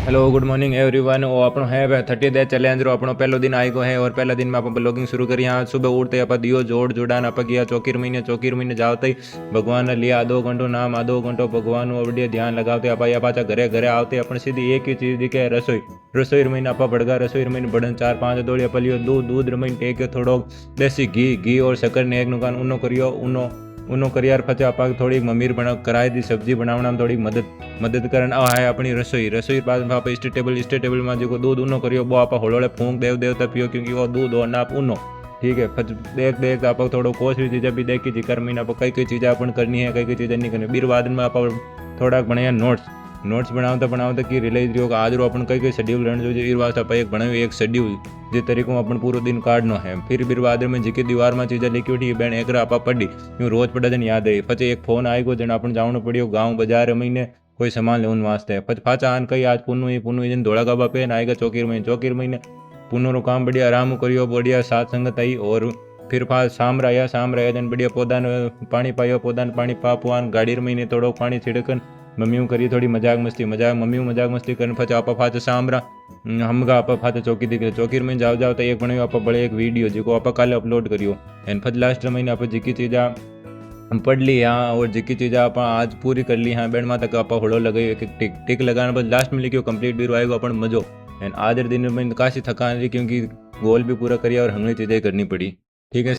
Hello good morning everyone. वो આપણો है 30 डे चैलेंज रो આપણો પહેલો दिन आएगो है और पहला दिन में आप ब्लॉगिंग शुरू करी। यहाँ सुबह उठते आप दियो जोड़ान आप गया चौकीर महीने जाते ही भगवान ने लिया आधो घंटो नाम आधो घंटो भगवान बढ़िया ध्यान लगाते आप या पाचा घरे घरे आवते अपन सीधी एक ही चीज दिखे रसोई रमीन आप बढ़गा रसोई रमीन बढ़न 4-5 दौड़िया पलियो दूध रमीन टेक थोड़ो देसी घी और शक्कर ने एक नुकान उनो करियो उनो करियार पचे आप थोड़ी मम्मी बना कराई दी सब्जी बनावना में थोड़ी मदद करन आ है अपनी रसोई बाद आप स्टेटेबल में जो दूध उनो करियो वो आप होड़ोड़े फूंक देवता पियो क्योंकि वो दूध और नाप उनो ठीक है। फिर देख आप थोड़ा कोशिश चीज़ें भी देखी थी कर महीना आप कई चीज़ें अपन करनी है कई चीज़ें नहीं करनी। बीर बाद में आप थोड़ा बढ़िया नोट्स बनावता कि रिलीज रहो आज रो अपन कई शेड्यूल रहने जो ईर वास्ते आप एक बनाव्યું एक शेड्यूल जे तरीको अपन पूरो दिन काढ़नो है। फिर बीर बाद में जी दीवार में चीज़ें लिखी उठी बेन एक आप पढ़ी यूँ रोज पढ़ा जन याद रही। पचे एक फोन आई गो जन अपन जावनो पड़ियो गाँव बाजार महीने कोई सामान लेवन वास्ते पच पाचा आन कई आज पुनू जन धोड़ा गाबा पे आएगा चौकीर महीने पुनू रो काम बढ़िया आराम करियो बढ़िया साथ संगत आई। और फिर शाम रहा जन बढ़िया पौधा पानी पायो पौधा पानी पापुआन गाड़ी महीने थोड़ो पानी छिड़कन मम्मी करिए थोड़ी मजाक मस्ती कर फच आप फाच शाम हमगा आप फाच चौकी दिख चौकीर में जाओ तो एक बनायो आप बड़े एक वीडियो जो आप कल अपलोड करियो एंड फच लास्ट महीने आप जी चीज़ पढ़ ली हाँ और जी चीज़ आप आज पूरी कर ली हाँ बैंड में तक आप होड़ो लगाई एक टिक लगाने बाद लास्ट में लिखियो कंप्लीट भी आएगा अपन मजो एंड आज दिन में काशी थकान रही क्योंकि गोल भी पूरा करिया और हमें चीज़ें करनी पड़ी ठीक है।